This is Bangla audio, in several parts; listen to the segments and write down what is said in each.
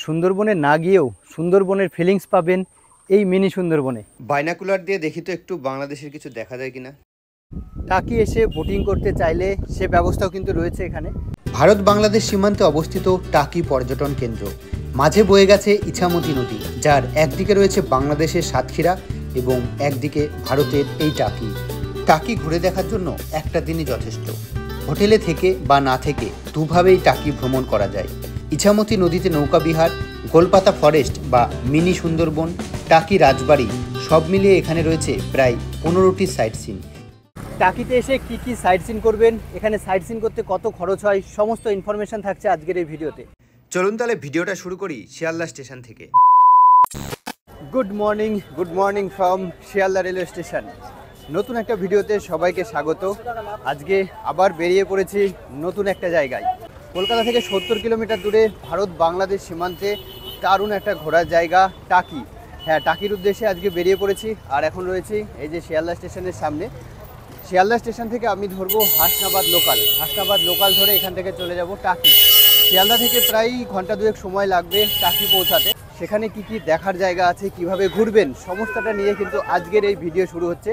সুন্দরবনে না গিয়েও সুন্দরবনের ফিলিংস পাবেন এই মিনি সুন্দরবনে। বাইনাকুলার দিয়ে দেখি তো একটু বাংলাদেশের কিছু দেখা যায় কিনা। টাকি এসে বোটিং করতে চাইলে সে ব্যবস্থাও কিন্তু রয়েছে এখানে। ভারত বাংলাদেশ সীমান্তে অবস্থিত টাকি পর্যটন কেন্দ্র। মাঝে বয়ে গেছে ইছামতি নদী, যার একদিকে রয়েছে বাংলাদেশের সাতক্ষীরা এবং একদিকে ভারতের এই টাকি। টাকি ঘুরে দেখার জন্য একটা দিনই যথেষ্ট। হোটেলে থেকে বা না থেকে দুভাবেই টাকি ভ্রমণ করা যায়। ইছামতি নদীতে নৌকাবিহার, গোলপাতা ফরেস্ট বা মিনি সুন্দরবন, টাকি রাজবাড়ি সব মিলিয়ে এখানে রয়েছে প্রায় 15টি সাইট সিন। টাকিতে এসে কি কি সাইট সিন করবেন, এখানে সাইট সিন করতে কত খরচ হয়, সমস্ত ইনফরমেশন থাকছে আজকের এই ভিডিওতে। চলুন তাহলে ভিডিওটা শুরু করি শিয়ালদা স্টেশন থেকে। Good morning from Sealdah railway station. নতুন একটা ভিডিওতে সবাইকে স্বাগত। আজকে আবার বেরিয়ে পড়েছি নতুন একটা জায়গায়। কলকাতা থেকে 70 কিলোমিটার দূরে ভারত বাংলাদেশ সীমান্তে দারুণ একটা ঘোরার জায়গা টাকি। হ্যাঁ, টাকির উদ্দেশ্যে আজকে বেরিয়ে পড়েছি। আর এখন রয়েছি এই যে শিয়ালদা স্টেশনের সামনে। শিয়ালদা স্টেশন থেকে আমি ধরবো হাসনাবাদ লোকাল ধরে এখান থেকে চলে যাব টাকি। শিয়ালদা থেকে প্রায় ঘন্টা দুয়েক সময় লাগবে টাকি পৌঁছাতে। সেখানে কি কি দেখার জায়গা আছে, কিভাবে ঘুরবেন, সমস্তটা নিয়ে কিন্তু আজকের এই ভিডিও শুরু হচ্ছে।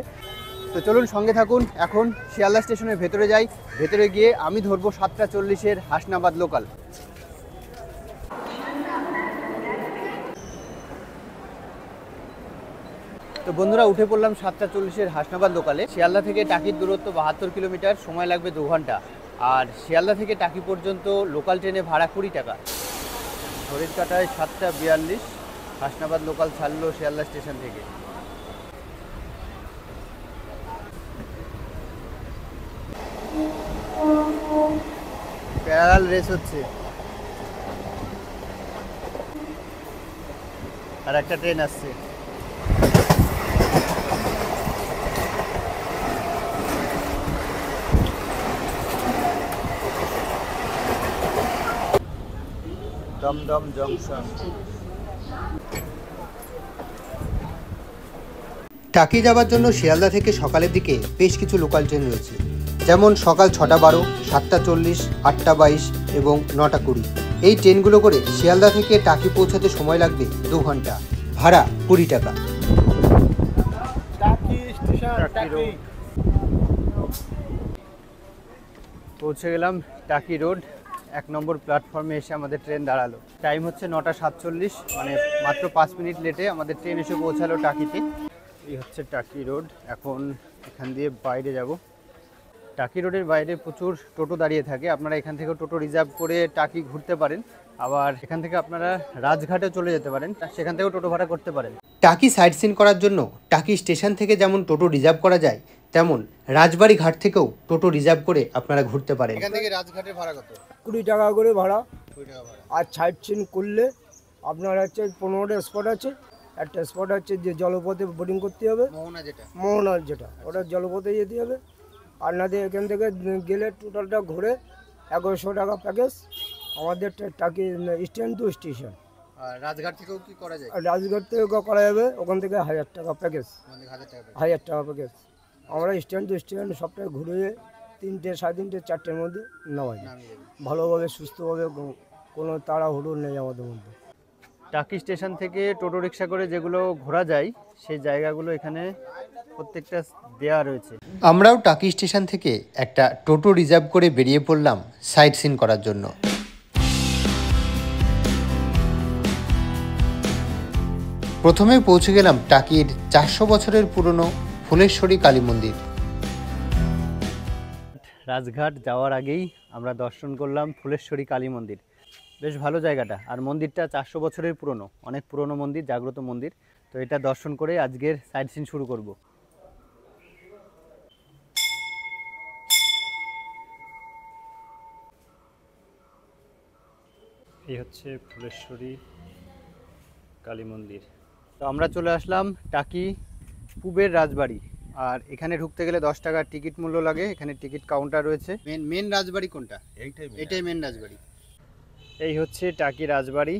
তো চলুন সঙ্গে থাকুন। এখন শিয়ালদা স্টেশনের ভেতরে যাই। ভেতরে গিয়ে আমি ধরবো 7:40-এর হাসনাবাদ লোকাল। তো বন্ধুরা, উঠে পড়লাম 7:40-এর হাসনাবাদ লোকালে। শিয়ালদা থেকে টাকির দূরত্ব 72 কিলোমিটার, সময় লাগবে 2 ঘন্টা। আর শিয়ালদা থেকে টাকি পর্যন্ত লোকাল ট্রেনে ভাড়া 20 টাকা। ঘড়ির কাটায় 7:42। হাসনাবাদ লোকাল ছাড়লো শিয়ালদা স্টেশন থেকে। প্যারালাল রেস হচ্ছে, আর একটা ট্রেন আসছে। দমদম জংশন। টাকি যাওয়ার জন্য শিয়ালদা থেকে সকালের দিকে বেশ কিছু লোকাল ট্রেন রয়েছে, যেমন সকাল 6:12, 7:40, 8:22 এবং 9:20। এই ট্রেনগুলো করে শিয়ালদা থেকে টাকি পৌঁছাতে সময় লাগবে 2 ঘন্টা। ভাড়া 20 টাকা। পৌঁছে গেলাম টাকি রোড। 1 নম্বর প্ল্যাটফর্মে এসে আমাদের ট্রেন দাঁড়ালো। টাইম হচ্ছে 9:47, মানে মাত্র 5 মিনিট লেটে আমাদের ট্রেন এসে পৌঁছালো টাকিতে। এই হচ্ছে টাকি রোড। এখন এখান দিয়ে বাইরে যাব। টাকি রোডের বাইরে প্রচুর টোটো দাঁড়িয়ে থাকে, আপনারা এখান থেকে টোটো রিজার্ভ করে টাকি ঘুরতে পারেন। আবার এখান থেকে আপনারা রাজঘাটে চলে যেতে পারেন, সেখান থেকেও টোটো ভাড়া করতে পারেন। টাকি সাইট সিন করার জন্য টাকি স্টেশন থেকে যেমন টোটো রিজার্ভ করা যায়, তেমন রাজবাড়ি ঘাট থেকেও টোটো রিজার্ভ করে আপনারা ঘুরতে পারেন। এখান থেকে রাজঘাটের ভাড়া কত? 20 টাকা করে ভাড়া। 20 টাকা ভাড়া। আর সাইট সিন করলে আপনার হচ্ছে 15টা স্পট আছে। একটা স্পট হচ্ছে যে জলপথে বোটিং করতে হবে, মোহনা যেটা, ওটা জলপথে যেতে হবে। আর না দিয়ে এখান থেকে গেলে টোটালটা ঘুরে 1100 টাকা প্যাকেজ। আমাদের টাকি স্ট্যান্ড টু স্টেশন। আর রাজঘাট থেকেও কি করা যায়? রাজঘাট থেকে করা যাবে, ওখান থেকে 1000 টাকা প্যাকেজ। 1000 টাকা প্যাকেজ। আমরা স্ট্যান্ড টু স্টেশন সবটাই ঘুরে 3টে, 3:30, 4টের মধ্যে নামাই। ভালোভাবে সুস্থভাবে, কোনো তাড়াহুড়ো নেই আমাদের মধ্যে। টাকি স্টেশন থেকে টোটো রিক্সা করে যেগুলো ঘোরা যায়, সেই জায়গাগুলো এখানে প্রত্যেকটা দেওয়া রয়েছে। আমরাও টাকি স্টেশন থেকে একটা টোটো রিজার্ভ করে বেরিয়ে পড়লাম সাইট সিন করার জন্য। প্রথমে পৌঁছে গেলাম টাকির 400 বছরের পুরনো ফুলেশ্বরী কালী মন্দির। রাজঘাট যাওয়ার আগেই আমরা দর্শন করলাম ফুলেশ্বরী কালী মন্দির। বেশ ভালো জায়গাটা। আর মন্দিরটা 400 বছরের পুরনো, অনেক পুরনো মন্দির, জাগ্রত মন্দির। তো এটা দর্শন করে আজকের সাইট সিন শুরু করব। এই হচ্ছে ফুলেশ্বরী কালী মন্দির। তো আমরা চলে আসলাম টাকি পূবের রাজবাড়ি। আর এখানে ঢুকতে গেলে 10 টাকার টিকিট মূল্য লাগে। এখানে টিকিট কাউন্টার রয়েছে। মেন রাজবাড়ি কোনটা? এইটাই মেন রাজবাড়ি। এই হচ্ছে টাকি রাজবাড়ি।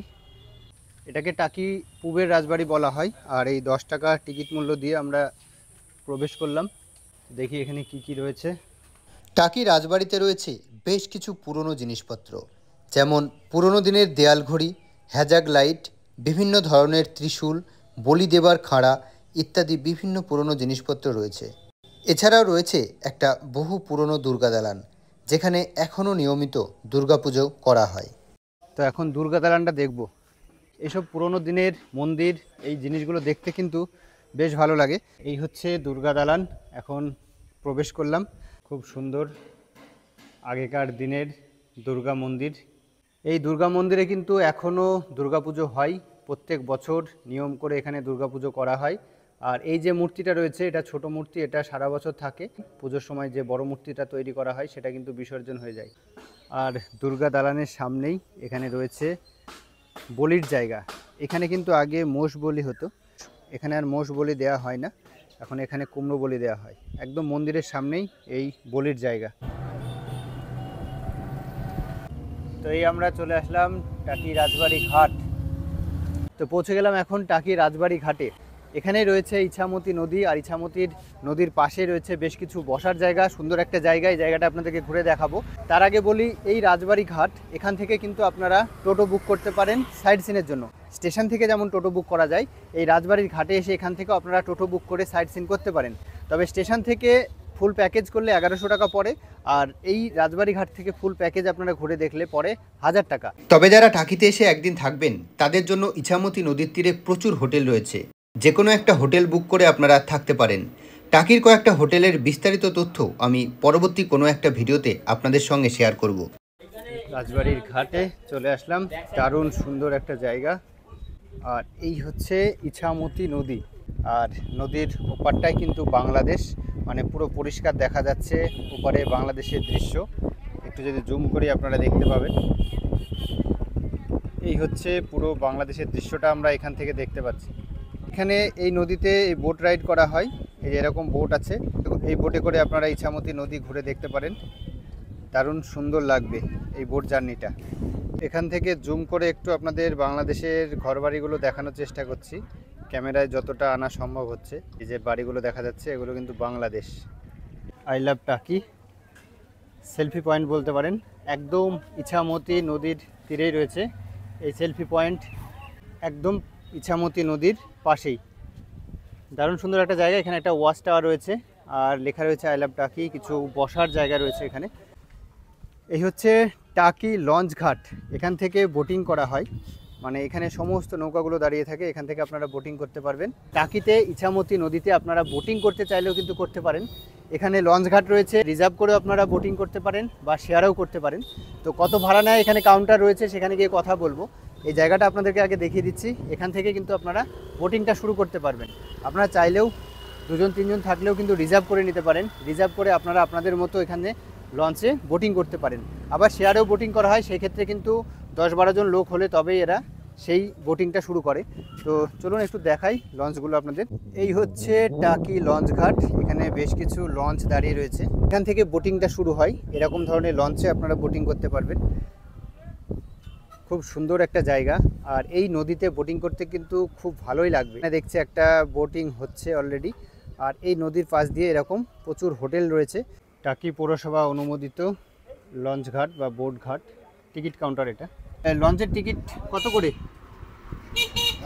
এটাকে টাকি পূবের রাজবাড়ি বলা হয়। আর এই 10 টাকা টিকিট মূল্য দিয়ে আমরা প্রবেশ করলাম। দেখি এখানে কি কি রয়েছে। টাকি রাজবাড়িতে রয়েছে বেশ কিছু পুরনো জিনিসপত্র, যেমন পুরনো দিনের দেয়াল ঘড়ি, হ্যাজাক লাইট, বিভিন্ন ধরনের ত্রিশূল, বলি দেবার খাঁড়া ইত্যাদি বিভিন্ন পুরনো জিনিসপত্র রয়েছে। এছাড়াও রয়েছে একটা বহু পুরনো দুর্গা দালান, যেখানে এখনও নিয়মিত দুর্গাপুজো করা হয়। তো এখন দুর্গা দালানটা দেখব। এইসব পুরনো দিনের মন্দির, এই জিনিসগুলো দেখতে কিন্তু বেশ ভালো লাগে। এই হচ্ছে দুর্গা দালান, এখন প্রবেশ করলাম। খুব সুন্দর আগেকার দিনের দুর্গা মন্দির। এই দুর্গা মন্দিরে কিন্তু এখনও দুর্গাপুজো হয়, প্রত্যেক বছর নিয়ম করে এখানে দুর্গাপুজো করা হয়। আর এই যে মূর্তিটা রয়েছে, এটা ছোট মূর্তি, এটা সারা বছর থাকে। পুজোর সময় যে বড় মূর্তিটা তৈরি করা হয় সেটা কিন্তু বিসর্জন হয়ে যায়। আর দুর্গা দালানের সামনেই এখানে রয়েছে বলির জায়গা। এখানে কিন্তু আগে মোষ বলি হতো, এখানে আর মোষ বলি দেওয়া হয় না, এখন এখানে কুমড়ো বলি দেওয়া হয়। একদম মন্দিরের সামনেই এই বলির জায়গা। তো এই আমরা চলে আসলাম টাকি রাজবাড়ি ঘাট। তো পৌঁছে গেলাম এখন টাকি রাজবাড়ি ঘাটে। এখানেই রয়েছে ইছামতি নদী, আর ইছামতির নদীর পাশে রয়েছে বেশ কিছু বসার জায়গা, সুন্দর একটা জায়গা। এই জায়গাটা আপনাদেরকে ঘুরে দেখাবো। তার আগে বলি, এই রাজবাড়ি ঘাট, এখান থেকে কিন্তু আপনারা টোটো বুক করতে পারেন সাইড সিনের জন্য। স্টেশন থেকে যেমন টোটো বুক করা যায়, এই রাজবাড়ির ঘাটে এসে এখান থেকেও আপনারা টোটো বুক করে সাইড সিন করতে পারেন। তবে স্টেশন থেকে ফুল প্যাকেজ করলে 1100 টাকা পড়ে, আর এই রাজবাড়ি ঘাট থেকে ফুল প্যাকেজ আপনারা ঘুরে দেখলে পড়ে 1000 টাকা। তবে যারা টাকিতে এসে একদিন থাকবেন, তাদের জন্য ইছামতি নদীর তীরে প্রচুর হোটেল রয়েছে। যে কোনো একটা হোটেল বুক করে আপনারা থাকতে পারেন। টাকির কয়েকটা হোটেলের বিস্তারিত তথ্য আমি পরবর্তী কোনো একটা ভিডিওতে আপনাদের সঙ্গে শেয়ার করব। রাজবাড়ির ঘাটে চলে আসলাম, দারুণ সুন্দর একটা জায়গা। আর এই হচ্ছে ইছামতি নদী, আর নদীর ওপারটাই কিন্তু বাংলাদেশ, মানে পুরো পরিষ্কার দেখা যাচ্ছে ওপারে বাংলাদেশের দৃশ্য। একটু যদি জুম করি আপনারা দেখতে পাবেন। এই হচ্ছে পুরো বাংলাদেশের দৃশ্যটা আমরা এখান থেকে দেখতে পাচ্ছি। এখানে এই নদীতে এই বোট রাইড করা হয়, এই এরকম বোট আছে, এই বোটে করে আপনারা ইছামতি নদী ঘুরে দেখতে পারেন। দারুণ সুন্দর লাগবে এই বোট জার্নিটা। এখান থেকে জুম করে একটু আপনাদের বাংলাদেশের ঘরবাড়িগুলো দেখানোর চেষ্টা করছি, ক্যামেরায় যতটা আনা সম্ভব হচ্ছে। এই যে বাড়িগুলো দেখা যাচ্ছে, এগুলো কিন্তু বাংলাদেশ। আই লাভ টাকি সেলফি পয়েন্ট বলতে পারেন, একদম ইছামতি নদীর তীরেই রয়েছে এই সেলফি পয়েন্ট, একদম ইছামতি নদীর পাশেই। দারুণ সুন্দর একটা জায়গা। এখানে একটা ওয়াচ টাওয়ার রয়েছে, আর লেখা রয়েছে আই লাভ টাকি। কিছু বসার জায়গা রয়েছে এখানে। এই হচ্ছে টাকি লঞ্চ ঘাট, এখান থেকে বোটিং করা হয়, মানে এখানে সমস্ত নৌকাগুলো দাঁড়িয়ে থাকে, এখান থেকে আপনারা বোটিং করতে পারবেন। টাকিতে ইছামতি নদীতে আপনারা বোটিং করতে চাইলেও কিন্তু করতে পারেন। এখানে লঞ্চ ঘাট রয়েছে, রিজার্ভ করেও আপনারা বোটিং করতে পারেন বা শেয়ারও করতে পারেন। তো কত ভাড়া নেয় এখানে কাউন্টার রয়েছে, সেখানে গিয়ে কথা বলবো। এই জায়গাটা আপনাদেরকে আগে দেখিয়ে দিচ্ছি। এখান থেকে কিন্তু আপনারা বোটিংটা শুরু করতে পারবেন। আপনারা চাইলেও 2-3 জন থাকলেও কিন্তু রিজার্ভ করে নিতে পারেন। রিজার্ভ করে আপনারা আপনাদের মতো এখানে লঞ্চে বোটিং করতে পারেন। আবার শেয়ারেও বোটিং করা হয়, সেই ক্ষেত্রে কিন্তু 10-12 জন লোক হলে তবেই এরা সেই বোটিংটা শুরু করে। তো চলুন একটু দেখাই লঞ্চগুলো আপনাদের। এই হচ্ছে টাকি লঞ্চ ঘাট, এখানে বেশ কিছু লঞ্চ দাঁড়িয়ে রয়েছে, এখান থেকে বোটিংটা শুরু হয়। এরকম ধরনের লঞ্চে আপনারা বোটিং করতে পারবেন। খুব সুন্দর একটা জায়গা, আর এই নদীতে বোটিং করতে কিন্তু খুব ভালোই লাগবে। দেখছি একটা বোটিং হচ্ছে অলরেডি। আর এই নদীর পাশ দিয়ে এরকম প্রচুর হোটেল রয়েছে। টাকি পৌরসভা অনুমোদিত লঞ্চ ঘাট বা বোট ঘাট। টিকিট কাউন্টার এটা। লঞ্চের টিকিট কত করে?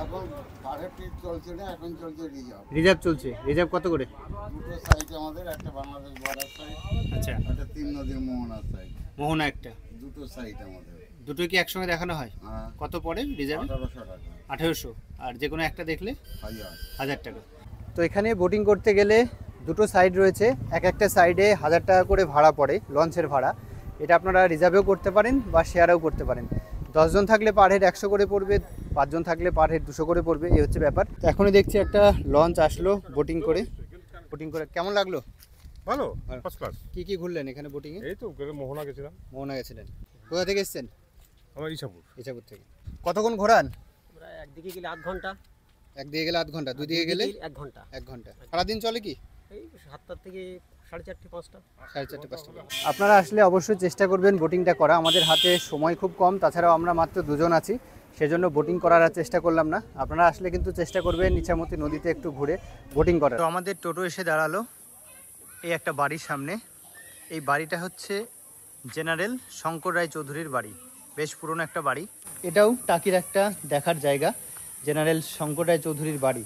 এখন পাড়ের টিপ চলছে না, এখন চলছে রিজার্ভ। রিজার্ভ চলছে। রিজার্ভ কত করে? দুটো সাইড আমাদের, একটা বাংলাদেশ বর্ডার সাইড, আচ্ছা, একটা 3 নদীর মোহনার সাইড। মোহনা একটা, দুটো সাইড আমাদের। দুটো কি একসঙ্গে দেখানো হয়? হ্যাঁ। কত পড়ে রিজার্ভ? 1800 টাকা। 1800। আর যে কোনো একটা দেখলে 1000 টাকা। তো এখানে বোটিং করতে গেলে দুটো সাইড রয়েছে, এক একটা সাইডে 1000 টাকা করে ভাড়া পড়ে, লঞ্চের ভাড়া। এটা আপনারা রিজার্ভেও করতে পারেন বা শেয়ারেও করতে পারেন। 10 জন থাকলে পার হেড 100 করে পড়বে, 5 জন থাকলে পার হেড 200 করে পড়বে, এই হচ্ছে ব্যাপার। তো এখনই দেখছি একটা লঞ্চ আসলো বোটিং করে। কেমন লাগলো? ভালো, ফার্স্ট ক্লাস। কি ঘুরলেন এখানে বোটিংয়ে? এই তো মোহনা গেছিলাম। মোহনা গেছিলেন। কোথা থেকে এসেছেন? আমার ইছাপুর থেকে। কতক্ষণ ঘোরান? আমরা একদিকে গেলে 8 ঘন্টা, একদিকে গেলে 8 ঘন্টা, দুই দিকে গেলে 1 ঘন্টা। 1 ঘন্টা। সারাদিন চলে কি? এই 7টা থেকে 4:30 5টা। 4:30-5টা। আপনারা আসলে অবশ্যই চেষ্টা করবেন বোটিংটা করা। আমাদের হাতে সময় খুব কম, তাছাড়াও আমরা মাত্র 2 জন আছি, সেজন্য বোটিং করার আর চেষ্টা করলাম না। আপনারা আসলে কিন্তু চেষ্টা করবেন ইছামতি নদীতে একটু ঘুরে বোটিং করার। তো আমাদের টোটো এসে দাঁড়ালো এই একটা বাড়ির সামনে। এই বাড়িটা হচ্ছে জেনারেল শঙ্কর রায় চৌধুরীর বাড়ি। বেশ পুরনো একটা বাড়ি। এটাও টাকির একটা দেখার জায়গা, জেনারেল শঙ্কর রায় চৌধুরীর বাড়ি।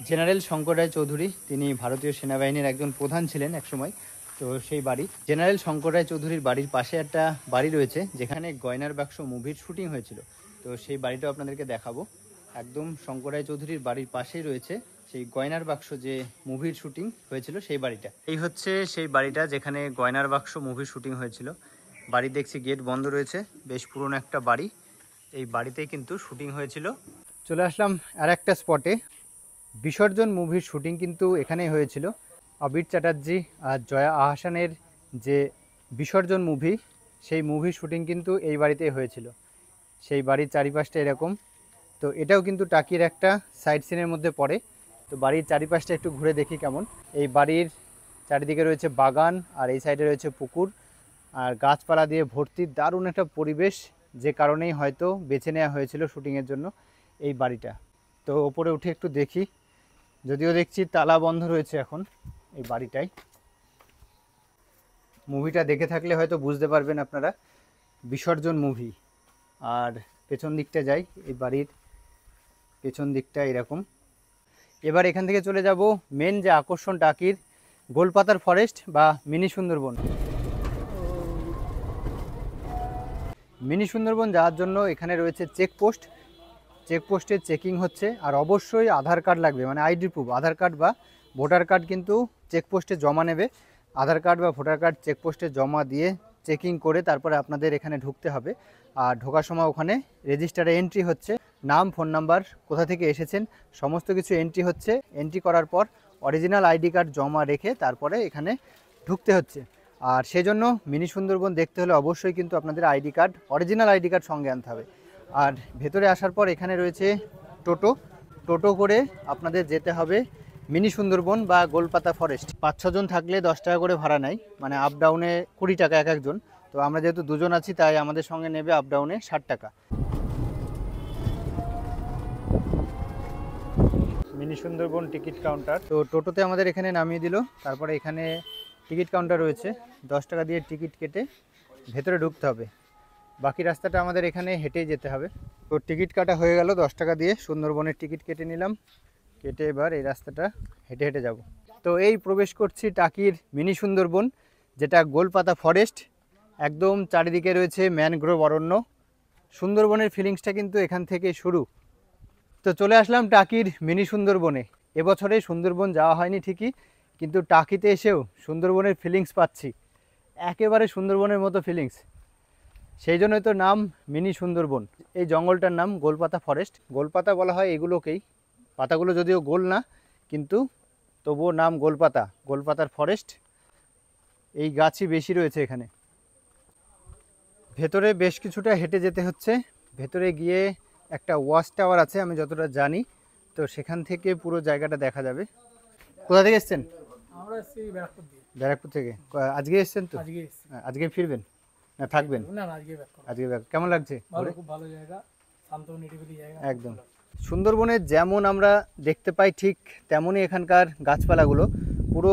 জেনারেল শঙ্কর রায় চৌধুরী তিনি ভারতীয় সেনাবাহিনীর একজন প্রধান ছিলেন একসময়। তো সেই বাড়ি, জেনারেল শঙ্কর রায় চৌধুরীর বাড়ির পাশে একটা বাড়ি রয়েছে যেখানে গয়নার বাক্স মুভির শুটিং হয়েছিল। তো সেই বাড়িটাও আপনাদেরকে দেখাবো। একদম শঙ্কর রায় চৌধুরীর বাড়ির পাশেই রয়েছে সেই গয়নার বাক্স যে মুভির শুটিং হয়েছিল সেই বাড়িটা। এই হচ্ছে সেই বাড়িটা যেখানে গয়নার বাক্স মুভির শুটিং হয়েছিল। বাড়ি দেখছি গেট বন্ধ রয়েছে, বেশ পুরনো একটা বাড়ি। এই বাড়িতেই কিন্তু শুটিং হয়েছিল। চলে আসলাম আর একটা স্পটে। বিসর্জন মুভির শুটিং কিন্তু এখানেই হয়েছিল। আবির চ্যাটার্জি আর জয়া আহসানের যে বিসর্জন মুভি, সেই মুভির শুটিং কিন্তু এই বাড়িতেই হয়েছিল। সেই বাড়ির চারিপাশটা এরকম। তো এটাও কিন্তু টাকির একটা সাইড সিনের মধ্যে পড়ে। তো বাড়ির চারিপাশটা একটু ঘুরে দেখি কেমন। এই বাড়ির চারিদিকে রয়েছে বাগান আর এই সাইডে রয়েছে পুকুর আর গাছপালা দিয়ে ভর্তি, দারুণ একটা পরিবেশ, যে কারণেই হয়তো বেছে নেওয়া হয়েছিল শুটিংয়ের জন্য এই বাড়িটা। তো ওপরে উঠে একটু দেখি, যদিও দেখছি তালা বন্ধ রয়েছে এখন এই বাড়িটাই। মুভিটা দেখে থাকলে হয়তো বুঝতে পারবেন আপনারা, বিসর্জন মুভি। আর পেছন দিকটা যাই, এই বাড়ির পেছন দিকটা এরকম। এবার এখান থেকে চলে যাব মেন যে আকর্ষণ টাকির, গোলপাতার ফরেস্ট বা মিনি সুন্দরবন। মিনি সুন্দরবন যাওয়ার জন্য এখানে রয়েছে চেকপোস্ট। চেকপোস্টে চেকিং হচ্ছে, আর অবশ্যই আধার কার্ড লাগবে, মানে আইডি প্রুফ, আধার কার্ড বা ভোটার কার্ড কিন্তু চেকপোস্টে জমা নেবে। আধার কার্ড বা ভোটার কার্ড চেকপোস্টে জমা দিয়ে চেকিং করে তারপরে আপনাদের এখানে ঢুকতে হবে। আর ঢোকার সময় ওখানে রেজিস্টারে এন্ট্রি হচ্ছে, নাম, ফোন নাম্বার, কোথা থেকে এসেছেন, সমস্ত কিছু এন্ট্রি হচ্ছে। এন্ট্রি করার পর অরিজিনাল আইডি কার্ড জমা রেখে তারপরে এখানে ঢুকতে হচ্ছে। আর সেজন্য মিনি সুন্দরবন দেখতে হলে অবশ্যই কিন্তু আপনাদের ID card, original ID card সঙ্গে আনতে হবে। আর ভেতরে আসার পর এখানে রয়েছে টোটো। টোটো করে আপনাদের যেতে হবে মিনি সুন্দরবন বা গোলপাতা ফরেস্ট। 5-6 জন থাকলে 10 টাকা করে ভাড়া নেয়, মানে আপ ডাউনে 20 টাকা এক একজন। তো আমরা যেহেতু 2 জন আছি তাই আমাদের সঙ্গে নেবে আপ ডাউনে 60 টাকা। Mini Sundarban ticket counter. তো টোটোতে আমাদের এখানে নামিয়ে দিল, তারপরে এখানে টিকিট কাউন্টার রয়েছে। 10 টাকা দিয়ে টিকিট কেটে ভেতরে ঢুকতে হবে। বাকি রাস্তাটা আমাদের এখানে হেঁটেই যেতে হবে। তো টিকিট কাটা হয়ে গেল 10 টাকা দিয়ে, সুন্দরবনের টিকিট কেটে নিলাম। কেটে এবার এই রাস্তাটা হেঁটে হেঁটে যাব। তো এই প্রবেশ করছি টাকির মিনি সুন্দরবন, যেটা গোলপাতা ফরেস্ট। একদম চারিদিকে রয়েছে ম্যানগ্রোভ অরণ্য। সুন্দরবনের ফিলিংসটা কিন্তু এখান থেকে শুরু। তো চলে আসলাম টাকির মিনি সুন্দরবনে। এবছরে সুন্দরবন যাওয়া হয়নি ঠিকই, কিন্তু টাকিতে এসেও সুন্দরবনের ফিলিংস পাচ্ছি, একেবারে সুন্দরবনের মতো ফিলিংস। সেই জন্যই তো নাম মিনি সুন্দরবন। এই জঙ্গলটার নাম গোলপাতা ফরেস্ট। গোলপাতা বলা হয় এগুলোকেই, পাতাগুলো যদিও গোল না, কিন্তু তবুও নাম গোলপাতা, গোলপাতার ফরেস্ট। এই গাছই বেশি রয়েছে এখানে। ভেতরে বেশ কিছুটা হেঁটে যেতে হচ্ছে। ভেতরে গিয়ে একটা ওয়াচ টাওয়ার আছে আমি যতটা জানি, তো সেখান থেকে পুরো জায়গাটা দেখা যাবে। কোথা থেকে এসছেন? আমরা এসেছি ব্যারাকপুর দিয়ে। ব্যারাকপুর থেকে। আজকে এসছেন তো? আজকে এসেছি। আজকে ফিরবেন না থাকবেন? না না, আজকে ব্যাক করব। আজকে কেমন লাগছে? ভালো, খুব ভালো জায়গা, শান্ত নিরিবিলি জায়গা। একদম সুন্দরবনে যেমন আমরা দেখতে পাই ঠিক তেমনই এখানকার গাছপালাগুলো, পুরো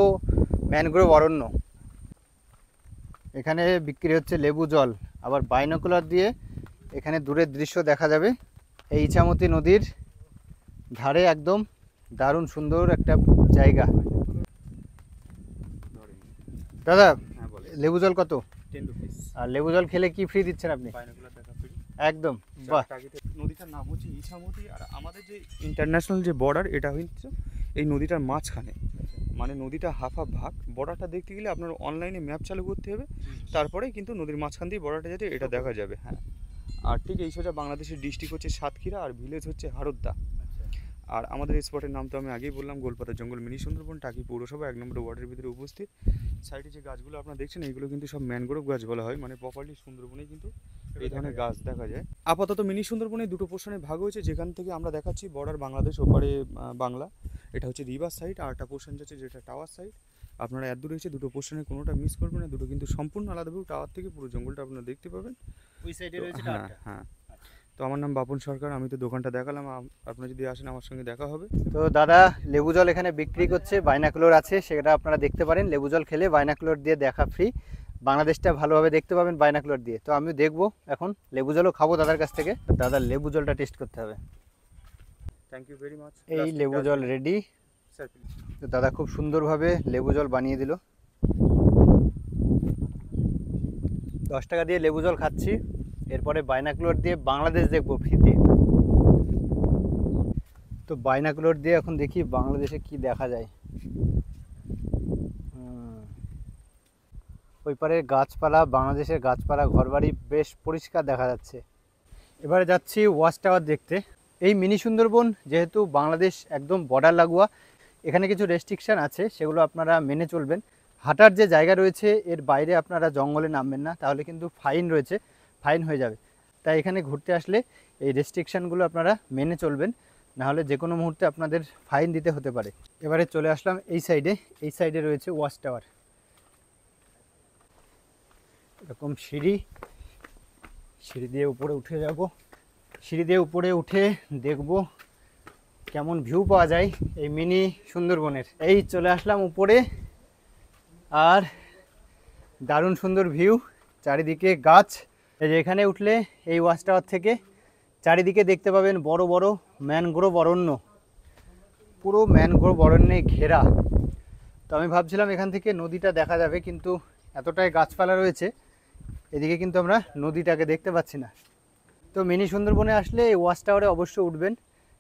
ম্যানগ্রোভ অরণ্য। এখানে বিক্রি হচ্ছে লেবু জল। আবার বাইনোকুলার দিয়ে এখানে দূরের দৃশ্য দেখা যাবে। এই ইছামতি নদীর ধারে একদম দারুণ সুন্দর একটা জায়গা। দাদা, লেবু জল কত? 10 রুপিস। আর লেবু জল খেলে কি ফ্রি দিচ্ছেন আপনি? বাইনোকুলার দেখা ফ্রি। একদম বাহ। নদীটার নাম হচ্ছে ইছামতি, আর আমাদের যে ইন্টারন্যাশনাল যে বর্ডার, এটা হচ্ছে এই নদীটার মাঝখানে, মানে নদীটা হাফ হাফ ভাগ। বর্ডারটা দেখতে গেলে আপনার অনলাইনে ম্যাপ চালু করতে হবে, তারপরে কিন্তু নদীর মাঝখান দিয়ে বর্ডারটা যেতে এটা দেখা যাবে। হ্যাঁ, আর ঠিক এই সোজা বাংলাদেশের ডিস্ট্রিক্ট হচ্ছে সাতক্ষীরা, আর ভিলেজ হচ্ছে হারোদ্দা। আর আমাদের স্পটের নাম তো আমি আগেই বললাম, গোলপাতা জঙ্গল মিনি সুন্দরবন, টাকি পৌরসভা 1 নম্বর ওয়ার্ডের ভিতরে উপস্থিত। সাইডে যে গাছগুলো আপনারা দেখছেন এইগুলো কিন্তু সব ম্যানগ্রোভ গাছ বলা হয়, মানে প্রপারলি সুন্দরবনে কিন্তু এই ধরনের গাছ দেখা যায়। আপাতত মিনি সুন্দরবনে দুটো পোর্শনে ভাগ হয়েছে, যেখান থেকে আমরা দেখাচ্ছি বর্ডার বাংলাদেশ, ওপারে বাংলা। এটা হচ্ছে রিভার সাইড, আর একটা পোর্শন যাচ্ছে যেটা টাওয়ার সাইড। আপনারা এত দূর হয়েছে, দুটো পোর্শনে কোনোটা মিস করবেন না, দুটো কিন্তু সম্পূর্ণ আলাদাভাবে টাওয়ার থেকে পুরো জঙ্গলটা আপনারা দেখতে পাবেন। ওই সাইডে রয়েছে হ্যাঁ হ্যাঁ। তো আমার নাম বাপন সরকার, আমি তো দোকানটা দেখালাম, আপনারা যদি আসেন আমার সঙ্গে দেখা হবে। তো দাদা লেবু জল এখানে বিক্রি করছে, বাইনাকুলার আছে, সেটা আপনারা দেখতে পারেন। লেবু জল খেলে বাইনাকুলার দিয়ে দেখা ফ্রি। বাংলাদেশটা ভালোভাবে দেখতে পাবেন বাইনাকুলার দিয়ে। তো আমিও দেখবো, এখন লেবু জলও খাবো দাদার কাছ থেকে। তো দাদার লেবু জলটা টেস্ট করতে হবে। Thank you very much. এই লেবু জল রেডি। Sir please. তো দাদা খুব সুন্দরভাবে লেবু জল বানিয়ে দিল। 10 টাকা দিয়ে লেবু জল খাচ্ছি, এরপরে বাইনাকুলার দিয়ে বাংলাদেশ দেখবো ফ্রিতে। তো বাইনাকুলার দিয়ে এখন দেখি বাংলাদেশে কি দেখা যায়। ওই পারে গাছপালা, বাংলাদেশের গাছপালা, ঘরবাড়ি বেশ পরিষ্কার দেখা যাচ্ছে। এবারে যাচ্ছি ওয়াচ টাওয়ার দেখতে। এই মিনি সুন্দরবন যেহেতু বাংলাদেশ একদম বর্ডার লাগোয়া, এখানে কিছু রেস্ট্রিকশান আছে, সেগুলো আপনারা মেনে চলবেন। হাঁটার যে জায়গা রয়েছে এর বাইরে আপনারা জঙ্গলে নামবেন না, তাহলে কিন্তু ফাইন রয়েছে, ফাইন হয়ে যাবে। তাই এখানে ঘুরতে আসলে এই রেস্ট্রিকশানগুলো আপনারা মেনে চলবেন, নাহলে যে কোনো মুহূর্তে আপনাদের ফাইন দিতে হতে পারে। এবারে চলে আসলাম এই সাইডে। এই সাইডে রয়েছে ওয়াচ টাওয়ার। এরকম সিঁড়ি দিয়ে উপরে উঠে যাব। সিঁড়ি দিয়ে উপরে উঠে দেখব কেমন ভিউ পাওয়া যায় এই মিনি সুন্দরবনের। এই চলে আসলাম উপরে, আর দারুণ সুন্দর ভিউ, চারিদিকে গাছ। এই যে এখানে উঠলে এই ওয়াচ টাওয়ার থেকে চারিদিকে দেখতে পাবেন বড় বড় ম্যানগ্রোভ অরণ্য, পুরো ম্যানগ্রোভ অরণ্যে ঘেরা। তো আমি ভাবছিলাম এখান থেকে নদীটা দেখা যাবে, কিন্তু এতটাই গাছপালা রয়েছে এদিকে কিন্তু আমরা নদীটাকে দেখতে পাচ্ছি না। তো মিনি সুন্দরবনে আসলে এই ওয়াচ টাওয়ারে অবশ্যই উঠবেন,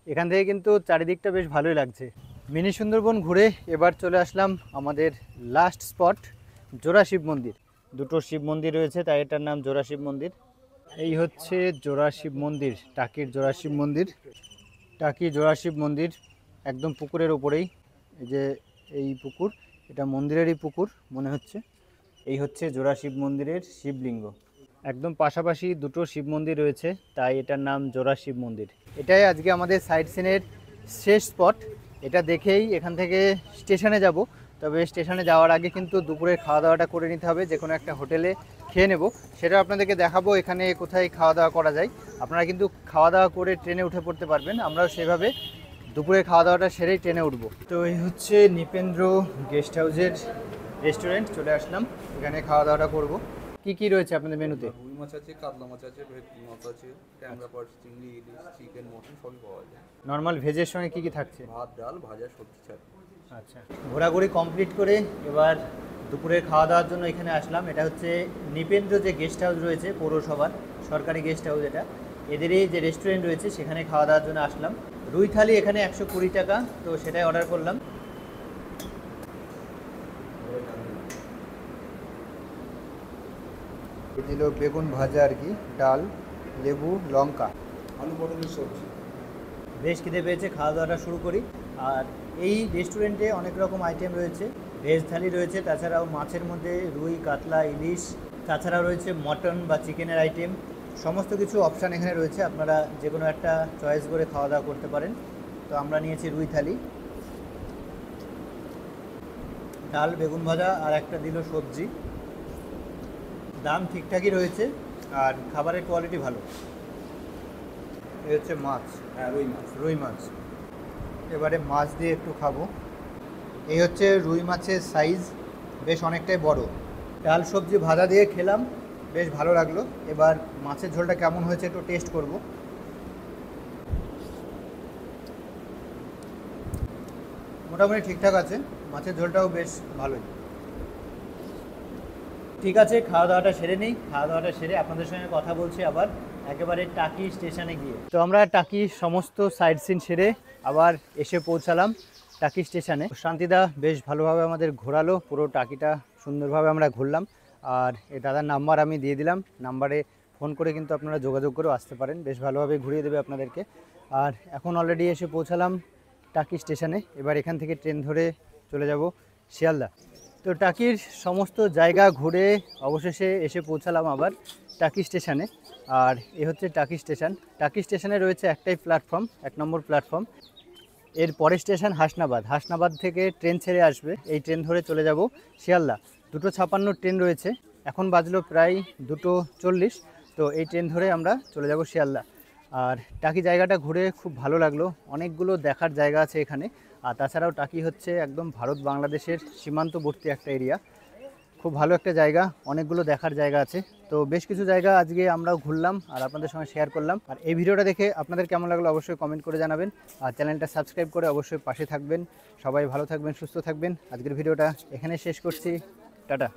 এখান থেকে কিন্তু চারিদিকটা বেশ ভালোই লাগছে। মিনি সুন্দরবন ঘুরে এবার চলে আসলাম আমাদের লাস্ট স্পট, জোড়া শিব মন্দির। দুটো শিব মন্দির রয়েছে, তাই এটার নাম জোড়া শিব মন্দির। এই হচ্ছে জোড়া শিব মন্দির, টাকির জোড়া শিব মন্দির। টাকি জোড়া শিব মন্দির একদম পুকুরের ওপরেই। এই যে এই পুকুর, এটা মন্দিরেরই পুকুর মনে হচ্ছে। এই হচ্ছে জোড়া শিব মন্দিরের শিবলিঙ্গ। একদম পাশাপাশি দুটো শিব মন্দির রয়েছে, তাই এটার নাম জোড়া শিব মন্দির। এটাই আজকে আমাদের সাইট সিনের শেষ স্পট। এটা দেখেই এখান থেকে স্টেশনে যাব। তবে স্টেশনে যাওয়ার আগে কিন্তু দুপুরের খাওয়া দাওয়াটা করে নিতে হবে, যে কোনো একটা হোটেলে খেয়ে নেব। সেটা আপনাদেরকে দেখাবো এখানে কোথায় খাওয়া দাওয়া করা যায়। আপনারা কিন্তু খাওয়া দাওয়া করে ট্রেনে উঠে পড়তে পারবেন, আমরাও সেভাবে দুপুরে খাওয়া দাওয়াটা সেরেই ট্রেনে উঠবো। তো এই হচ্ছে নিপেন্দ্র গেস্ট হাউসের রেস্টুরেন্ট, চলে আসলাম, এখানে খাওয়া দাওয়াটা করব। কি কি রয়েছে আপনাদের মেনুতে? রুই মাছ আছে, কাতলা মাছ আছে, ভেটকি মাছ আছে, ট্যাংরা পার্স, চিংড়ি, ইলিশ, চিকেন, মটন সবই পাওয়া যায়। নর্মাল ভেজের সঙ্গে কি কি থাকছে? ভাত, ডাল, ভাজা, সবজি, চাটনি। আচ্ছা, ঘোরাঘুরি কমপ্লিট করে এবার দুপুরের খাওয়া দাওয়ার জন্য এখানে আসলাম। এটা হচ্ছে নিপেন্দ্র যে গেস্ট হাউস রয়েছে পৌরসভার সরকারি গেস্ট হাউস, এটা এদেরই যে রেস্টুরেন্ট রয়েছে সেখানে খাওয়া দাওয়ার জন্য আসলাম। রুই থালি এখানে 120 টাকা, তো সেটাই অর্ডার করলাম। দিল বেগুন ভাজা আর কি, ডাল, লেবু, লঙ্কা, আলু পটলের সবজি। বেশ খিদে পেয়েছে, খাওয়া দাওয়াটা শুরু করি। আর এই রেস্টুরেন্টে অনেক রকম আইটেম রয়েছে, ভেজ থালি রয়েছে, তাছাড়াও মাছের মধ্যে রুই, কাতলা, ইলিশ, তাছাড়াও রয়েছে মটন বা চিকেনের আইটেম, সমস্ত কিছু অপশান এখানে রয়েছে। আপনারা যে কোনো একটা চয়েস করে খাওয়া দাওয়া করতে পারেন। তো আমরা নিয়েছি রুই থালি, ডাল, বেগুন ভাজা, আর একটা দিল সবজি। দাম ঠিকঠাকই রয়েছে আর খাবারের কোয়ালিটি ভালো। এই হচ্ছে মাছ, হ্যাঁ, রুই মাছ। রুই মাছ। এবারে মাছ দিয়ে একটু খাবো। এই হচ্ছে রুই মাছের সাইজ, বেশ অনেকটাই বড়। ডাল, সবজি, ভাজা দিয়ে খেলাম, বেশ ভালো লাগলো। এবার মাছের ঝোলটা কেমন হয়েছে একটু টেস্ট করব। মোটামুটি ঠিকঠাক আছে, মাছের ঝোলটাও বেশ ভালোই। ঠিক আছে, খাওয়া দাওয়াটা সেরে নিই। খাওয়া দাওয়াটা সেরে আপনাদের সঙ্গে কথা বলছি আবার একেবারে টাকি স্টেশনে গিয়ে। তো আমরা টাকি সমস্ত সাইট সিন সেরে আবার এসে পৌঁছালাম টাকি স্টেশনে। শান্তিদা বেশ ভালোভাবে আমাদের ঘোরালো, পুরো টাকিটা সুন্দরভাবে আমরা ঘুরলাম। আর এই দাদার নাম্বার আমি দিয়ে দিলাম, নাম্বারে ফোন করে কিন্তু আপনারা যোগাযোগ করেও আসতে পারেন, বেশ ভালোভাবে ঘুরিয়ে দেবে আপনাদেরকে। আর এখন অলরেডি এসে পৌঁছালাম টাকি স্টেশনে। এবার এখান থেকে ট্রেন ধরে চলে যাব শিয়ালদা। তো টাকির সমস্ত জায়গা ঘুরে অবশেষে এসে পৌঁছালাম আবার টাকি স্টেশনে। আর এ হচ্ছে টাকি স্টেশন। টাকি স্টেশনে রয়েছে একটাই প্ল্যাটফর্ম, 1 নম্বর প্ল্যাটফর্ম। এর পরের স্টেশন হাসনাবাদ। হাসনাবাদ থেকে ট্রেন ছেড়ে আসবে, এই ট্রেন ধরে চলে যাব শিয়ালদা। 2:56 ট্রেন রয়েছে, এখন বাজলো প্রায় 2:40। তো এই ট্রেন ধরে আমরা চলে যাব শিয়ালদা। আর টাকি জায়গাটা ঘুরে খুব ভালো লাগলো, অনেকগুলো দেখার জায়গা আছে এখানে। আর তাছাড়াও টাকি হচ্ছে একদম ভারত বাংলাদেশের সীমান্তবর্তী একটা এরিয়া। খুব ভালো একটা জায়গা, অনেকগুলো দেখার জায়গা আছে। তো বেশ কিছু জায়গা আজকে আমরাও ঘুরলাম আর আপনাদের সঙ্গে শেয়ার করলাম। আর এই ভিডিওটা দেখে আপনাদের কেমন লাগলো অবশ্যই কমেন্ট করে জানাবেন, আর চ্যানেলটা সাবস্ক্রাইব করে অবশ্যই পাশে থাকবেন। সবাই ভালো থাকবেন, সুস্থ থাকবেন। আজকের ভিডিওটা এখানে শেষ করছি, টাটা।